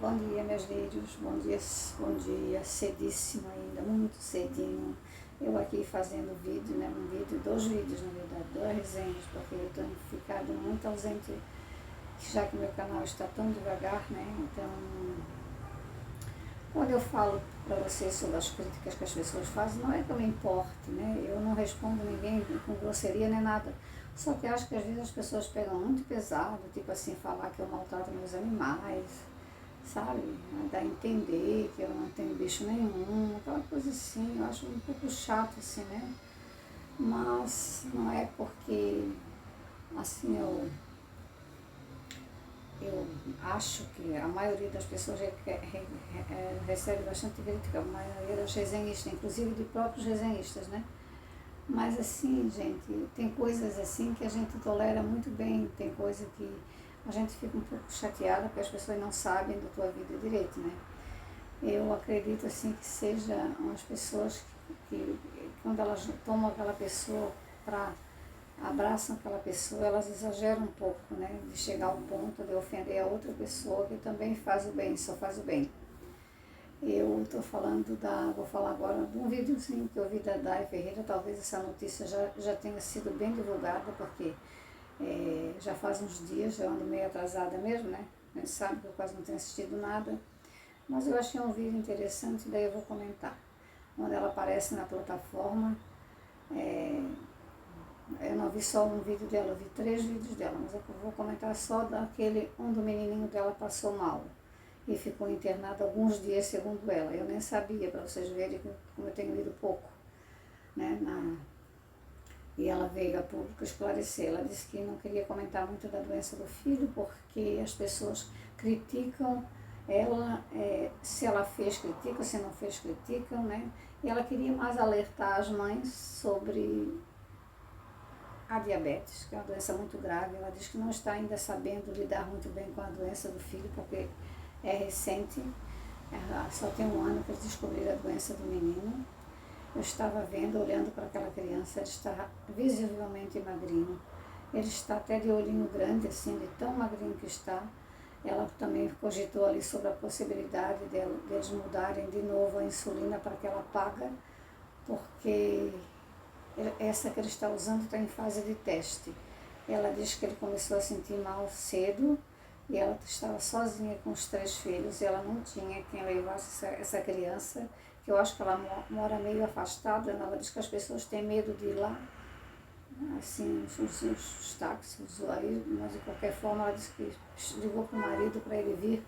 Bom dia, meus lírios, bom dia, cedíssimo ainda, muito cedinho. Eu aqui fazendo vídeo, né, dois vídeos na verdade, duas resenhas, porque eu tenho ficado muito ausente, já que meu canal está tão devagar, né, então, quando eu falo para vocês sobre as críticas que as pessoas fazem, não é que eu me importe, né, eu não respondo ninguém com grosseria nem nada, só que acho que às vezes as pessoas pegam muito pesado, tipo assim, falar que eu maltrato meus animais, sabe? Dá a entender que eu não tenho bicho nenhum, aquela coisa assim, eu acho um pouco chato assim, né? Mas não é porque, assim, eu acho que a maioria das pessoas recebe bastante crítica, a maioria das resenhistas, inclusive de próprios resenhistas, né? Mas assim, gente, tem coisas assim que a gente tolera muito bem, tem coisa que a gente fica um pouco chateada porque as pessoas não sabem da tua vida direito, né? Eu acredito assim que sejam umas pessoas que quando elas tomam aquela pessoa para abraçam aquela pessoa, elas exageram um pouco, né? De chegar ao ponto de ofender a outra pessoa que também faz o bem, só faz o bem. Eu estou falando vou falar agora de um videozinho que eu vi da Dai Ferreira, talvez essa notícia já tenha sido bem divulgada, porque já faz uns dias, eu ando meio atrasada mesmo, né? A gente sabe que eu quase não tenho assistido nada, mas eu achei um vídeo interessante, daí eu vou comentar. Onde ela aparece na plataforma, eu não vi só um vídeo dela, eu vi 3 vídeos dela, mas eu vou comentar só daquele, do menininho dela passou mal e ficou internado alguns dias, segundo ela. Eu nem sabia, para vocês verem como eu tenho lido pouco, né? E ela veio a público esclarecer. Ela disse que não queria comentar muito da doença do filho, porque as pessoas criticam ela, se ela fez, criticam, se não fez, criticam, né? E ela queria mais alertar as mães sobre a diabetes, que é uma doença muito grave. Ela diz que não está ainda sabendo lidar muito bem com a doença do filho, porque é recente, só tem 1 ano que eles descobriram a doença do menino. Eu estava vendo, olhando para aquela criança, ele está visivelmente magrinho. Ele está até de olhinho grande, assim, de tão magrinho que está. Ela também cogitou ali sobre a possibilidade deles mudarem de novo a insulina para que ela paga, porque essa que ele está usando está em fase de teste. Ela diz que ele começou a sentir mal cedo e ela estava sozinha com os 3 filhos e ela não tinha quem levasse essa criança, que eu acho que ela mora meio afastada. Ela diz que as pessoas têm medo de ir lá, assim, os táxis, aí, mas de qualquer forma ela disse que ligou para o marido para ele vir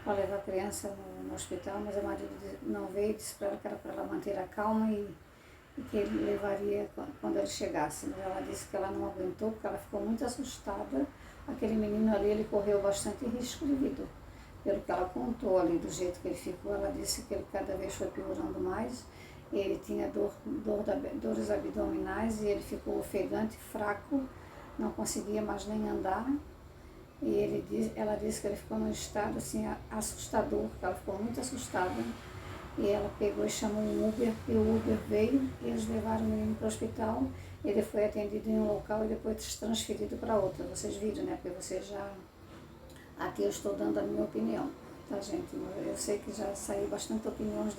para levar a criança no hospital, mas o marido não veio, disse para ela que era para ela manter a calma e que ele levaria quando ele chegasse. Mas ela disse que ela não aguentou, porque ela ficou muito assustada. Aquele menino ali, ele correu bastante risco de vida. Pelo que ela contou ali, do jeito que ele ficou, ela disse que ele cada vez foi piorando mais. Ele tinha dores abdominais e ele ficou ofegante, fraco, não conseguia mais nem andar. E ela disse que ele ficou num estado assim assustador, que ela ficou muito assustada. E ela pegou e chamou um Uber, e o Uber veio, e eles levaram o menino para o hospital. Ele foi atendido em um local e depois transferido para outro. Vocês viram, né? Porque vocês já... Aqui eu estou dando a minha opinião, tá, gente? Eu sei que já saiu bastante opiniões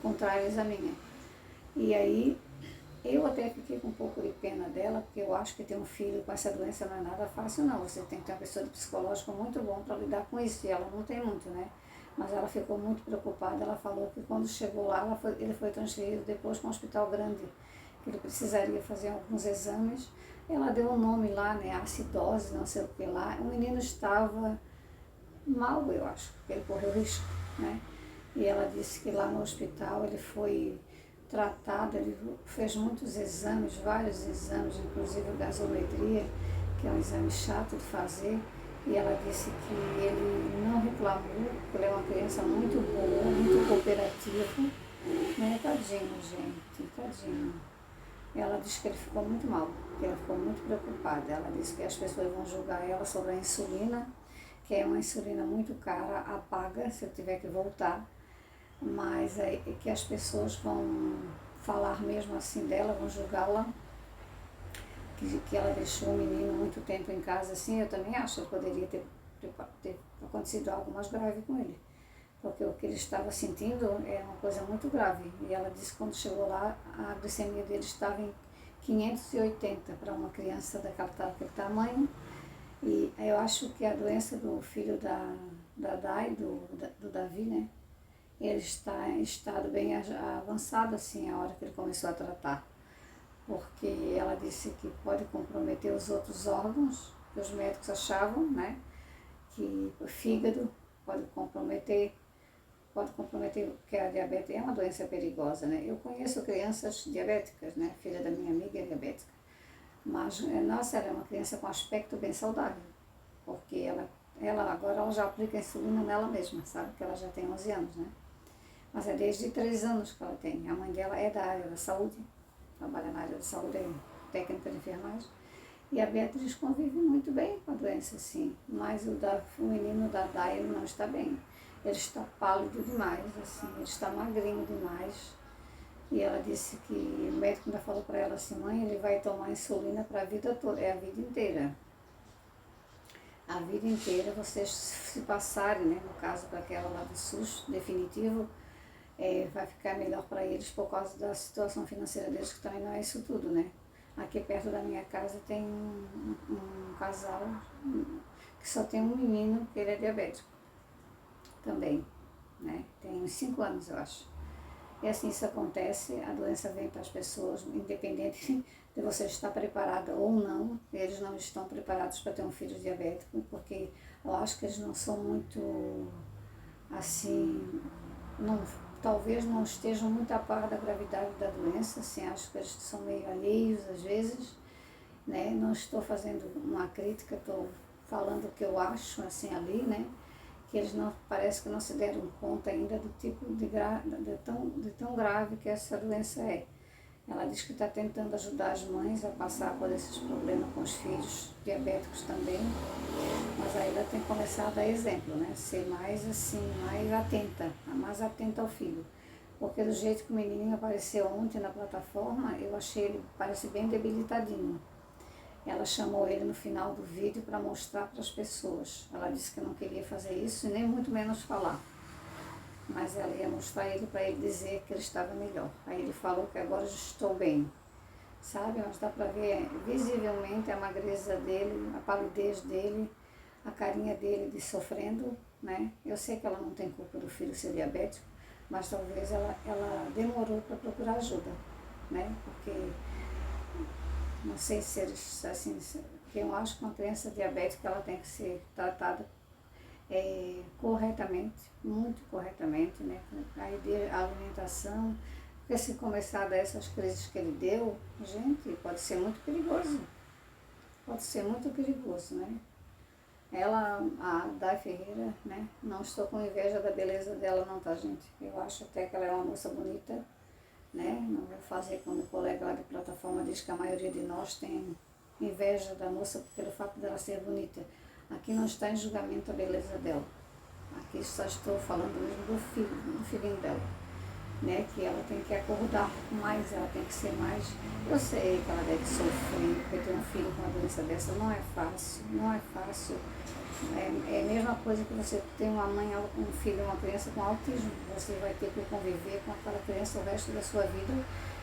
contrárias à minha. E aí, eu até fiquei com um pouco de pena dela, porque eu acho que ter um filho com essa doença não é nada fácil, não. Você tem que ter uma pessoa de psicológico muito bom para lidar com isso, e ela não tem muito, né? Mas ela ficou muito preocupada. Ela falou que quando chegou lá, ele foi transferido depois para um hospital grande, que ele precisaria fazer alguns exames. Ela deu um nome lá, né, acidose, não sei o que lá. O menino estava mal, eu acho, porque ele correu risco, né? E ela disse que lá no hospital ele foi tratado, ele fez muitos exames, vários exames, inclusive a gasometria, que é um exame chato de fazer. E ela disse que ele não reclamou, porque ele é uma criança muito boa, muito cooperativa, né? Tadinho, gente, tadinho. Ela disse que ele ficou muito mal, que ela ficou muito preocupada. Ela disse que as pessoas vão julgar ela sobre a insulina, que é uma insulina muito cara, a paga, se eu tiver que voltar, mas é que as pessoas vão falar mesmo assim dela, vão julgá-la, que ela deixou o menino muito tempo em casa, assim. Eu também acho que eu poderia ter ter acontecido algo mais grave com ele. Porque o que ele estava sentindo é uma coisa muito grave. E ela disse que quando chegou lá, a glicemia dele estava em 580 para uma criança daquele tamanho. E eu acho que a doença do filho da Dai, do Davi, né? Ele está em estado bem avançado, assim, a hora que ele começou a tratar. Porque ela disse que pode comprometer os outros órgãos, que os médicos achavam, né? Que o fígado pode comprometer, porque a diabetes é uma doença perigosa, né? Eu conheço crianças diabéticas, né? A filha da minha amiga é diabética. Mas, nossa, ela é uma criança com aspecto bem saudável, porque ela já aplica insulina nela mesma, sabe? Que ela já tem 11 anos, né? Mas é desde 3 anos que ela tem. A mãe dela é da área da saúde, trabalha na área da saúde, é técnica de enfermagem. E a Beatriz convive muito bem com a doença, sim. Mas o menino da Dai, ele não está bem. Ele está pálido demais, assim, ele está magrinho demais. E ela disse que o médico ainda falou para ela assim, mãe, ele vai tomar insulina para a vida toda, é a vida inteira. A vida inteira, vocês se passarem, né, no caso para aquela lá do SUS definitivo, vai ficar melhor para eles por causa da situação financeira deles, que também não é isso tudo, né? Aqui perto da minha casa tem um casal que só tem um menino que ele é diabético também, né? Tem uns 5 anos, eu acho. E assim isso acontece, a doença vem para as pessoas, independente de você estar preparada ou não, eles não estão preparados para ter um filho diabético, porque eu acho que eles não são muito, assim, talvez não estejam muito a par da gravidade da doença, assim, acho que eles são meio alheios às vezes, né? Não estou fazendo uma crítica, estou falando o que eu acho, assim, ali, né? Que eles não, parece que não se deram conta ainda do tipo de tão grave que essa doença é. Ela diz que está tentando ajudar as mães a passar por esses problemas com os filhos diabéticos também, mas aí ela tem que começar a dar exemplo, né? Ser mais assim, mais atenta ao filho. Porque do jeito que o menininho apareceu ontem na plataforma, eu achei ele, parece bem debilitadinho. Ela chamou ele no final do vídeo para mostrar para as pessoas. Ela disse que não queria fazer isso e nem muito menos falar. Mas ela ia mostrar ele para ele dizer que ele estava melhor. Aí ele falou que agora estou bem, sabe? Mas dá para ver visivelmente a magreza dele, a palidez dele, a carinha dele de sofrendo, né? Eu sei que ela não tem culpa do filho ser diabético, mas talvez ela demorou para procurar ajuda, né? Porque não sei se eles, assim, porque eu acho que uma criança diabética ela tem que ser tratada corretamente, muito corretamente, né? A alimentação, porque se começar a dar essas crises que ele deu, gente, pode ser muito perigoso. Pode ser muito perigoso, né? Ela, a Dai Ferreira, né? Não estou com inveja da beleza dela não, tá, gente? Eu acho até que ela é uma moça bonita, né? Não vou fazer quando o colega lá de plataforma diz que a maioria de nós tem inveja da moça pelo fato dela ser bonita. Aqui não está em julgamento a beleza dela. Aqui só estou falando mesmo do filhinho dela, né? Que ela tem que acordar mais, ela tem que ser mais. Eu sei que ela deve sofrer, porque ter um filho com uma doença dessa não é fácil, não é fácil. É a mesma coisa que você tem uma mãe, um filho, uma criança com autismo. Você vai ter que conviver com aquela criança o resto da sua vida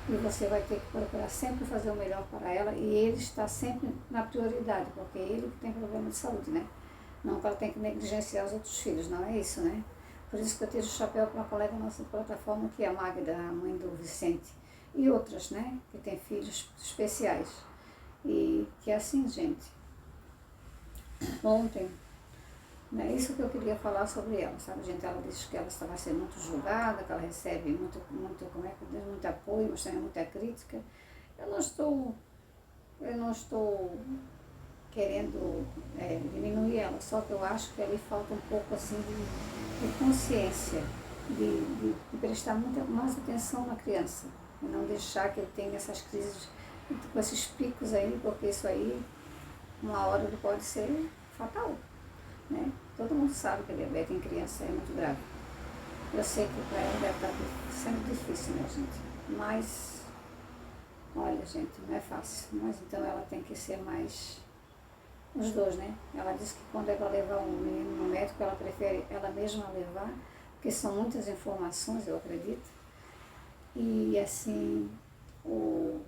e você vai ter que procurar sempre fazer o melhor para ela e ele está sempre na prioridade, porque é ele que tem problema de saúde, né? Não que ela tem que negligenciar os outros filhos, não é isso, né? Por isso que eu tiro o chapéu para uma colega da nossa plataforma, que é a Magda, a mãe do Vicente, e outras, né? Que tem filhos especiais. E que é assim, gente. Ontem, é isso que eu queria falar sobre ela, sabe, gente? Ela disse que ela estava sendo muito julgada, que ela recebe muito, como é que diz, muito apoio, mas também muita crítica. Eu não estou querendo diminuir ela, só que eu acho que ali falta um pouco assim de consciência, de prestar muita mais atenção na criança, e não deixar que ele tenha essas crises com esses picos aí, porque isso aí, uma hora ele pode ser fatal. Né? Todo mundo sabe que a diabetes em criança é muito grave. Eu sei que para ela deve estar sendo difícil, né, gente? Mas, olha, gente, não é fácil. Mas então ela tem que ser mais os dois, né? Ela disse que quando é para levar um menino no médico, ela prefere ela mesma levar, porque são muitas informações, eu acredito. E assim, o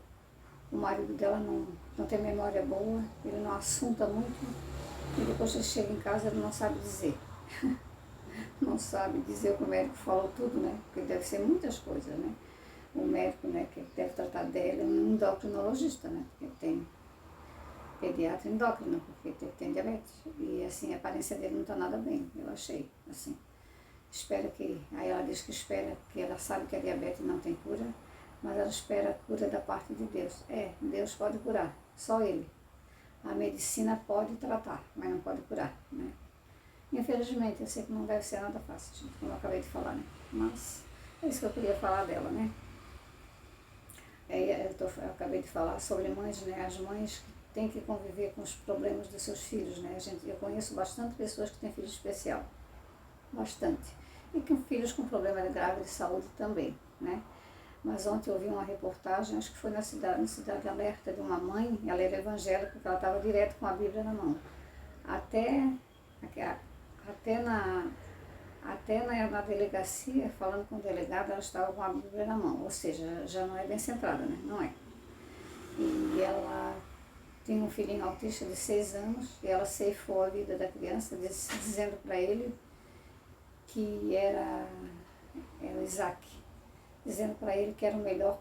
marido dela não tem memória boa, ele não assunta muito, e depois ele chega em casa ele não sabe dizer. Não sabe dizer o que o médico falou tudo, né? Porque deve ser muitas coisas, né? O médico, né, que deve tratar dela é um endocrinologista, né? Porque tem pediatra endócrino, porque tem diabetes. E assim, a aparência dele não está nada bem, eu achei, assim. Espero que, aí ela diz que espera, que ela sabe que a diabetes não tem cura, mas ela espera a cura da parte de Deus. Deus pode curar, só Ele. A medicina pode tratar, mas não pode curar, né? Infelizmente, eu sei que não deve ser nada fácil, gente, como eu acabei de falar, né? Mas é isso que eu queria falar dela, né? Eu acabei de falar sobre mães, né? As mães que têm que conviver com os problemas dos seus filhos, né? Eu conheço bastante pessoas que têm filho especial, bastante. E com filhos com problema grave de saúde também, né? Mas ontem eu vi uma reportagem, acho que foi na cidade Alerta, de uma mãe, ela era evangélica, porque ela estava direto com a Bíblia na mão. Até na delegacia, falando com o delegado, ela estava com a Bíblia na mão, ou seja, já não é bem centrada, né? Não é. E ela tem um filhinho autista de 6 anos, e ela ceifou a vida da criança, dizendo para ele que era o Isaac, dizendo para ele que era o melhor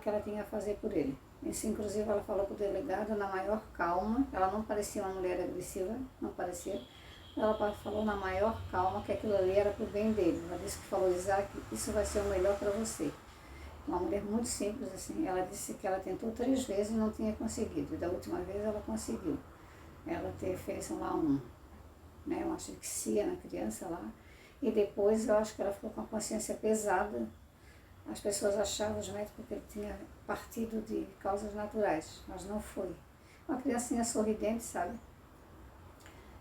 que ela tinha a fazer por ele. Isso, inclusive, ela falou para o delegado na maior calma, ela não parecia uma mulher agressiva, não parecia. Ela falou na maior calma que aquilo ali era para o bem dele. Ela disse que falou, Isaac, isso vai ser o melhor para você. Uma mulher muito simples, assim. Ela disse que ela tentou 3 vezes e não tinha conseguido. E da última vez ela conseguiu. Ela fez lá uma asfixia na criança lá. E depois eu acho que ela ficou com a consciência pesada. As pessoas achavam, os médicos, que ele tinha partido de causas naturais, mas não foi. Uma criancinha sorridente, sabe?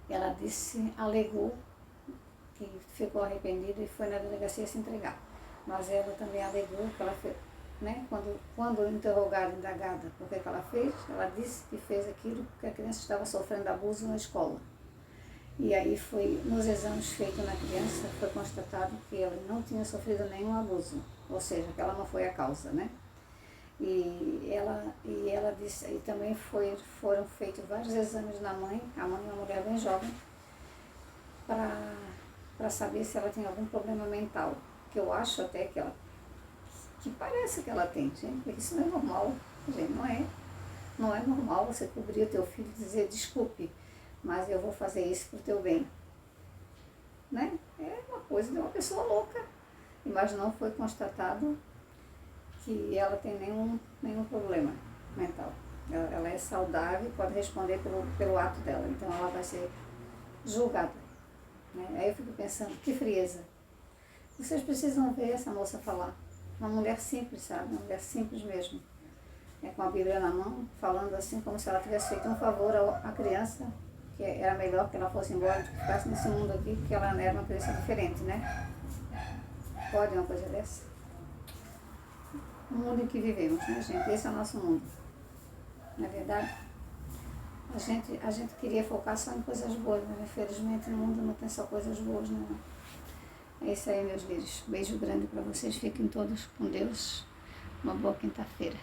Ela alegou que ficou arrependida e foi na delegacia se entregar. Mas ela também alegou que ela fez, né? Quando interrogada, indagada por que ela fez, ela disse que fez aquilo porque a criança estava sofrendo abuso na escola. E aí nos exames feitos na criança, foi constatado que ela não tinha sofrido nenhum abuso, ou seja, que ela não foi a causa, né? E ela disse, e também foram feitos vários exames na mãe, a mãe é uma mulher bem jovem, para saber se ela tem algum problema mental, que eu acho até que parece que ela tem, gente, porque isso não é normal, gente, não é normal você cobrir o teu filho e dizer, desculpe, mas eu vou fazer isso pro teu bem, né? É uma coisa de uma pessoa louca, mas não foi constatado que ela tem nenhum problema mental. Ela é saudável, pode responder pelo ato dela, então ela vai ser julgada, né? Aí eu fico pensando, que frieza. Vocês precisam ver essa moça falar. Uma mulher simples, sabe? Uma mulher simples mesmo. Com a Bíblia na mão, falando assim como se ela tivesse feito um favor à criança, que era melhor que ela fosse embora do que ficasse nesse mundo aqui, porque ela era uma criança diferente, né? Pode uma coisa dessa? O mundo em que vivemos, né, gente? Esse é o nosso mundo. Não é verdade? A gente queria focar só em coisas boas, mas infelizmente no mundo não tem só coisas boas, não. É isso aí, meus lírios. Beijo grande para vocês. Fiquem todos com Deus. Uma boa quinta-feira.